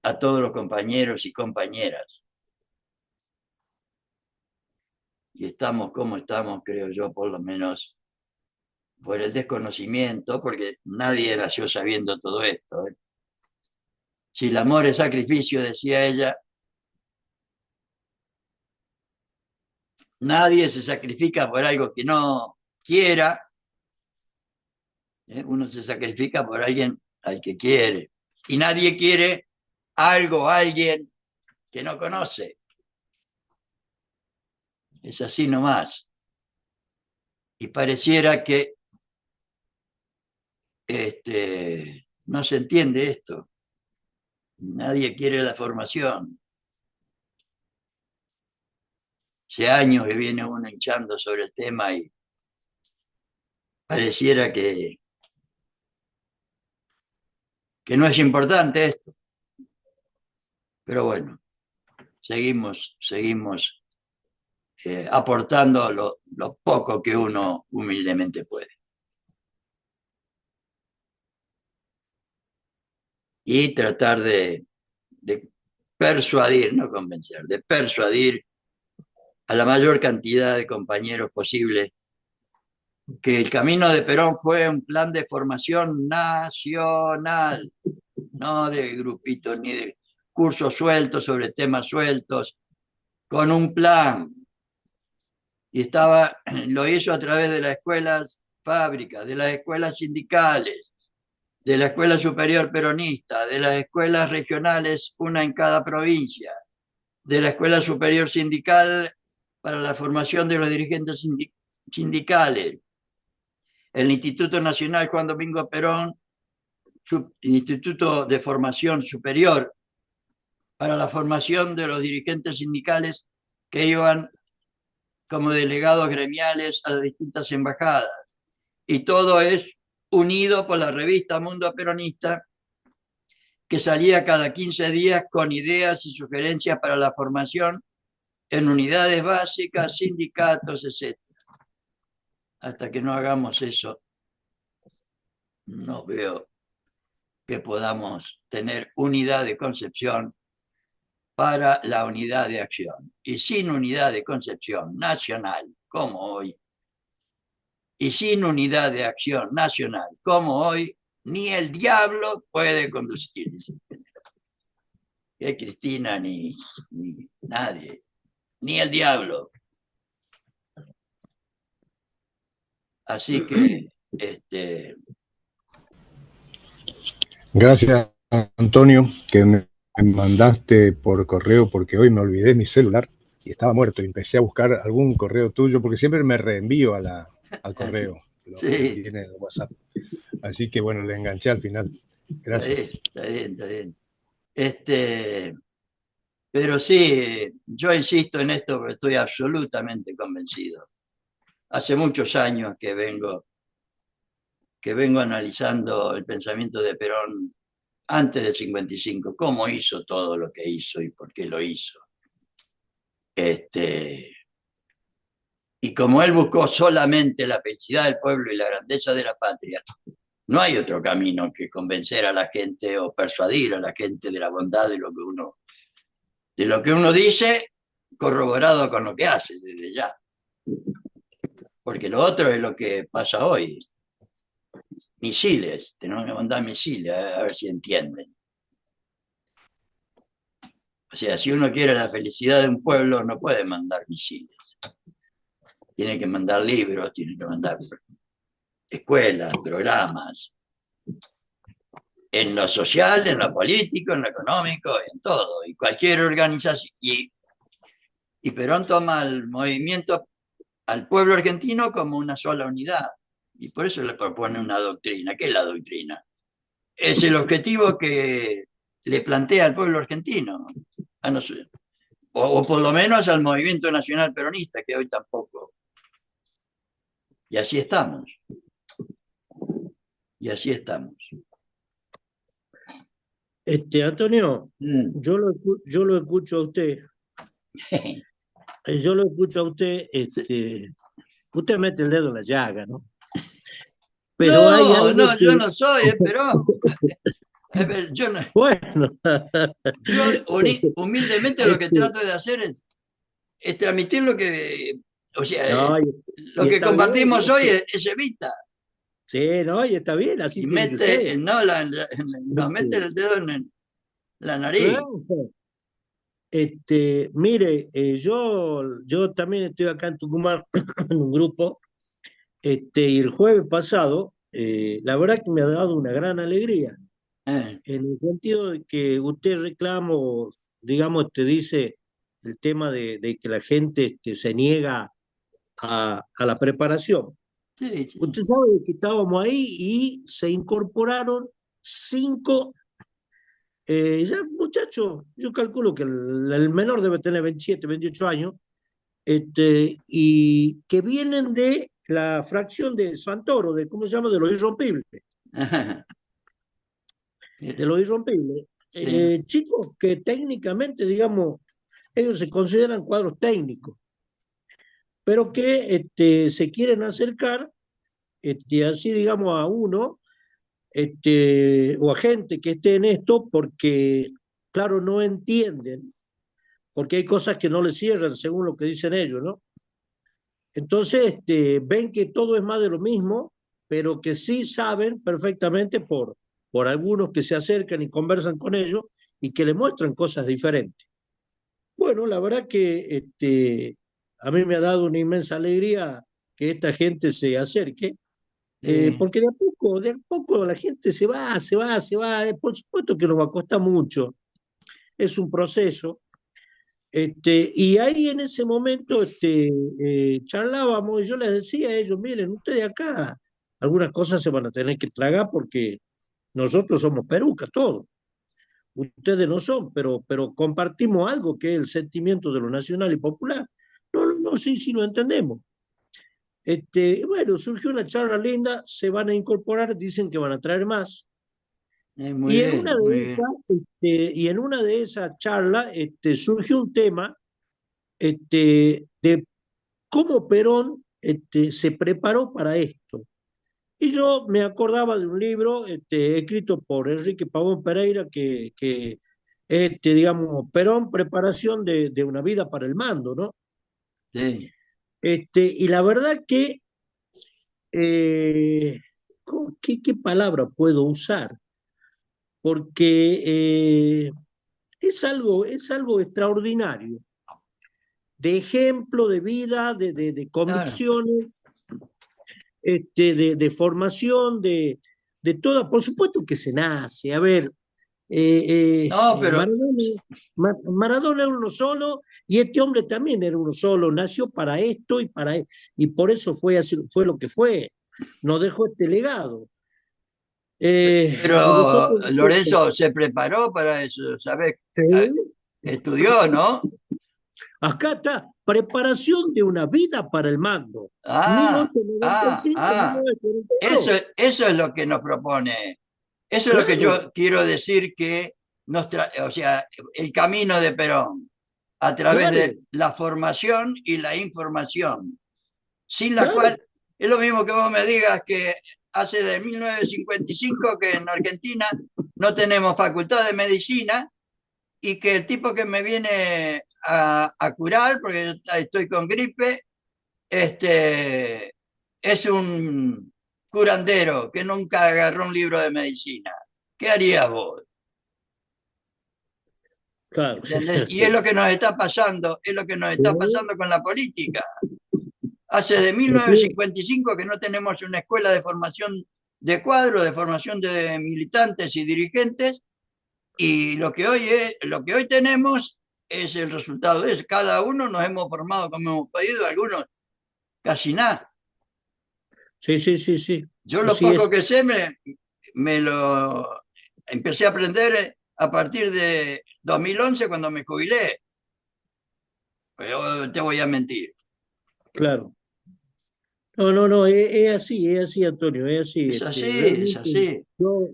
a todos los compañeros y compañeras. Y estamos como estamos, creo yo, por lo menos por el desconocimiento, porque nadie nació sabiendo todo esto. Si el amor es sacrificio, decía ella, nadie se sacrifica por algo que no quiera, uno se sacrifica por alguien al que quiere. Y nadie quiere algo, alguien que no conoce. Es así nomás. Y pareciera que no se entiende esto. Nadie quiere la formación. Hace años que viene uno hinchando sobre el tema y pareciera que no es importante esto. Pero bueno, seguimos aportando lo poco que uno humildemente puede. Y tratar de persuadir, no convencer, de persuadir a la mayor cantidad de compañeros posible que el camino de Perón fue un plan de formación nacional, no de grupitos ni de cursos sueltos sobre temas sueltos, con un plan. Y lo hizo a través de las escuelas fábricas, de las escuelas sindicales, de la Escuela Superior Peronista, de las escuelas regionales, una en cada provincia, de la Escuela Superior Sindical para la formación de los dirigentes sindicales, el Instituto Nacional Juan Domingo Perón, Instituto de Formación Superior para la formación de los dirigentes sindicales que iban como delegados gremiales a las distintas embajadas. Y todo es unido por la revista Mundo Peronista, que salía cada 15 días con ideas y sugerencias para la formación en unidades básicas, sindicatos, etc. Hasta que no hagamos eso, no veo que podamos tener unidad de concepción para la unidad de acción. Y sin unidad de concepción nacional, como hoy, y sin unidad de acción nacional, como hoy, ni el diablo puede conducir. Que Cristina ni nadie, ni el diablo. Así que, Gracias, Antonio, que me mandaste por correo porque hoy me olvidé mi celular y estaba muerto y empecé a buscar algún correo tuyo porque siempre me reenvío al correo, lo que sí, viene en el WhatsApp. Así que bueno, le enganché al final. Gracias. está bien, está bien. Pero sí, yo insisto en esto porque estoy absolutamente convencido. Hace muchos años que vengo analizando el pensamiento de Perón antes del 55, cómo hizo todo lo que hizo y por qué lo hizo. Y como él buscó solamente la felicidad del pueblo y la grandeza de la patria, no hay otro camino que convencer a la gente o persuadir a la gente de la bondad de lo que uno dice, corroborado con lo que hace desde ya. Porque lo otro es lo que pasa hoy. Misiles, tenemos que mandar misiles, a ver si entienden. O sea, si uno quiere la felicidad de un pueblo, no puede mandar misiles. Tiene que mandar libros, tiene que mandar escuelas, programas, en lo social, en lo político, en lo económico, en todo. Y cualquier organización. Y Perón toma el movimiento al pueblo argentino como una sola unidad. Y por eso le propone una doctrina. ¿Qué es la doctrina? Es el objetivo que le plantea al pueblo argentino. No sé, o por lo menos al movimiento nacional peronista, que hoy tampoco. Y así estamos. Y así estamos. Antonio, Mm. yo lo escucho a usted, yo lo escucho a usted, usted mete el dedo en la llaga, ¿no? Pero hay No, algo no, yo que, no soy, Perón. A ver, bueno, yo humildemente lo que este, trato de hacer es transmitir lo que, o sea, no, lo y que está bien, compartimos hoy es Evita. sí, no, y está bien, así Y tiene que ser. mete, no, nos mete Este, el dedo en la nariz. claro. Mire, yo también estoy acá en Tucumán en un grupo, y el jueves pasado, la verdad que me ha dado una gran alegría, Eh, en el sentido de que usted reclama, o, digamos, te dice el tema de que la gente se niega a la preparación. sí, sí. Usted sabe que estábamos ahí y se incorporaron cinco, ya muchachos, yo calculo que el menor debe tener 27, 28 años, y que vienen de la fracción de Santoro, de, ¿cómo se llama? De los irrompibles, de Mira, los irrompibles. sí. Chicos que técnicamente, digamos, ellos se consideran cuadros técnicos, pero que se quieren acercar, así digamos, a uno, o a gente que esté en esto, porque, claro, no entienden, porque hay cosas que no les cierran según lo que dicen ellos, ¿no? Entonces, ven que todo es más de lo mismo, pero que sí saben perfectamente por algunos que se acercan y conversan con ellos y que le muestran cosas diferentes. Bueno, la verdad que a mí me ha dado una inmensa alegría que esta gente se acerque, porque de a poco la gente se va, se va, se va. Por supuesto que nos va a costar mucho, es un proceso. Y ahí en ese momento charlábamos y yo les decía a ellos, miren, ustedes acá algunas cosas se van a tener que tragar porque nosotros somos perucas todos, ustedes no son, pero compartimos algo que es el sentimiento de lo nacional y popular. No, no, no, sí, sí lo entendemos. Bueno, surgió una charla linda, se van a incorporar, dicen que van a traer más. Muy Y en una bien, de muy bien. esas, y en una de esas charlas surgió un tema de cómo Perón se preparó para esto. Y yo me acordaba de un libro escrito por Enrique Pavón Pereira, que digamos, Perón, preparación de una vida para el mando, ¿no? Sí. Y la verdad que, eh, ¿qué palabra puedo usar? Porque es algo extraordinario, de ejemplo, de vida, de Claro. convicciones, de formación, de toda, por supuesto que se nace, a ver, No, pero Maradona era uno solo y este hombre también era uno solo, nació para esto y por eso fue, así, fue lo que fue, nos dejó este legado. Y Pero nosotros, Lorenzo se preparó para eso, ¿sabes? sí, Estudió, ¿no? acá está, preparación de una vida para el mando, Ah, ah, ah. 1895-1942. Eso es lo que nos propone. Eso es lo que Claro, yo quiero decir que o sea, el camino de Perón, a través claro, de la formación y la información, sin la claro, cual es lo mismo que vos me digas que hace de 1955 que en Argentina no tenemos facultad de medicina y que el tipo que me viene a curar, porque yo estoy con gripe, es un curandero que nunca agarró un libro de medicina. ¿Qué harías vos? claro. ¿Entendés? Y es lo que nos está pasando, es lo que nos Sí, está pasando con la política. Hace de así 1955 que no tenemos una escuela de formación de cuadros, de formación de militantes y dirigentes, y lo que hoy tenemos es el resultado de eso. Cada uno nos hemos formado como hemos podido, algunos casi nada. sí, sí, sí, sí, Yo lo así poco es. que sé me lo empecé a aprender a partir de 2011 cuando me jubilé. Pero te voy a mentir. Claro. No, no, no, es así, Antonio, es así, Es así, es realmente así. yo,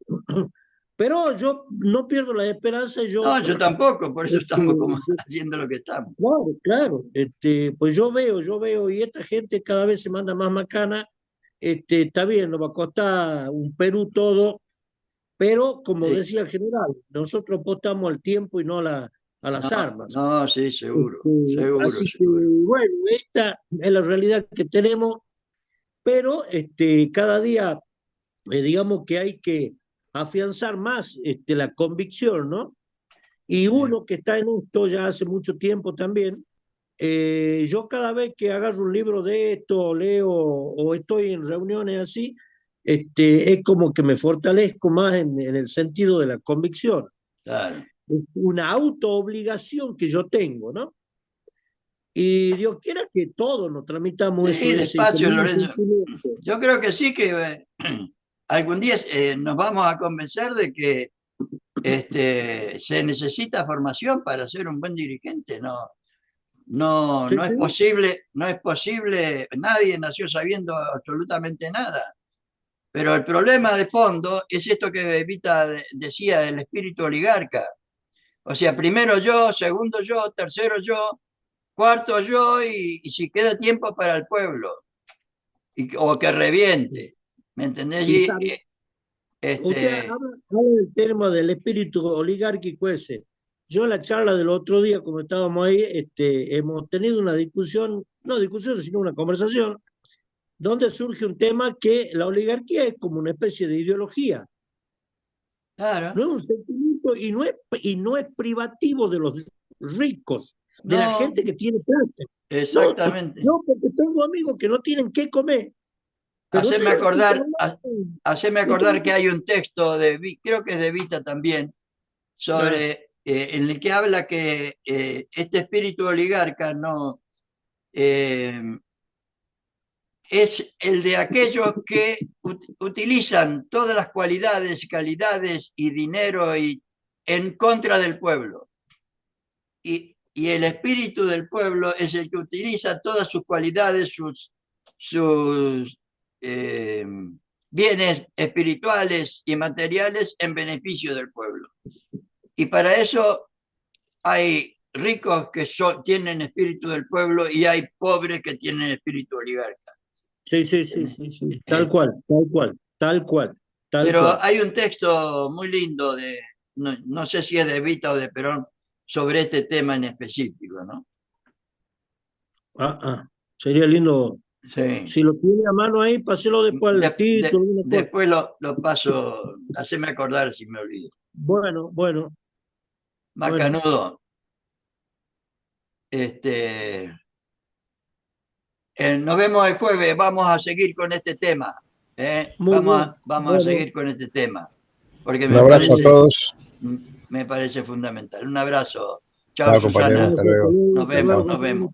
pero yo no pierdo la esperanza, No, yo, yo tampoco, por eso este, estamos como haciendo lo que estamos. claro, claro, pues yo veo, y esta gente cada vez se manda más macana, está bien, nos va a costar un Perú todo, pero como Sí. decía el general, nosotros apostamos al tiempo y no a las No, armas. no, sí, seguro, seguro, Así que, seguro. bueno, esta es la realidad que tenemos, pero cada día digamos que hay que afianzar más la convicción, ¿no? Y Sí, uno que está en esto ya hace mucho tiempo también, yo cada vez que agarro un libro de esto, leo o estoy en reuniones así, es como que me fortalezco más en el sentido de la convicción. claro. Es una autoobligación que yo tengo, ¿no? Y Dios quiera que todos nos tramitamos eso, Sí, ese despacio, mismo Lorenzo. sentimiento. Yo creo que sí que algún día nos vamos a convencer de que se necesita formación para ser un buen dirigente. No, no, Sí, no es sí, posible, no es posible, nadie nació sabiendo absolutamente nada. Pero el problema de fondo es esto que Evita decía del espíritu oligarca. O sea, primero yo, segundo yo, tercero yo, cuarto yo y si queda tiempo para el pueblo, o que reviente. ¿Me entendés? y sabe, usted Este, habla del tema del espíritu oligárquico ese. Yo en la charla del otro día, como estábamos ahí, hemos tenido una discusión, no discusión, sino una conversación, donde surge un tema que la oligarquía es como una especie de ideología, claro, no es un sentimiento y no es privativo de los ricos, de la no, gente que tiene plata. No, exactamente. yo porque tengo amigos que no tienen qué comer, pero Haceme usted escucha acordar, hablar, haceme acordar que hay un texto creo que es de Vita también, ah, sobre en el que habla que este espíritu oligarca no eh, es el de aquellos que utilizan todas las cualidades, calidades y dinero en contra del pueblo. Y el espíritu del pueblo es el que utiliza todas sus cualidades, sus eh, bienes espirituales y materiales en beneficio del pueblo. Y para eso hay ricos que tienen espíritu del pueblo y hay pobres que tienen espíritu oligarca. sí, sí, sí, sí, sí, tal cual, tal cual, tal cual, tal Pero cual. hay un texto muy lindo no sé si es de Evita o de Perón, sobre este tema en específico, ¿no? Sería lindo. Sí. Si lo tiene a mano ahí, páselo después al título. Después lo paso, haceme acordar si me olvido. Bueno. Macanudo. Nos vemos el jueves, vamos a seguir con este tema. Vamos a seguir con este tema. Porque un abrazo a todos. Me parece fundamental. Un abrazo. Chao, Chao, compañero. Susana. Hasta luego. Nos vemos.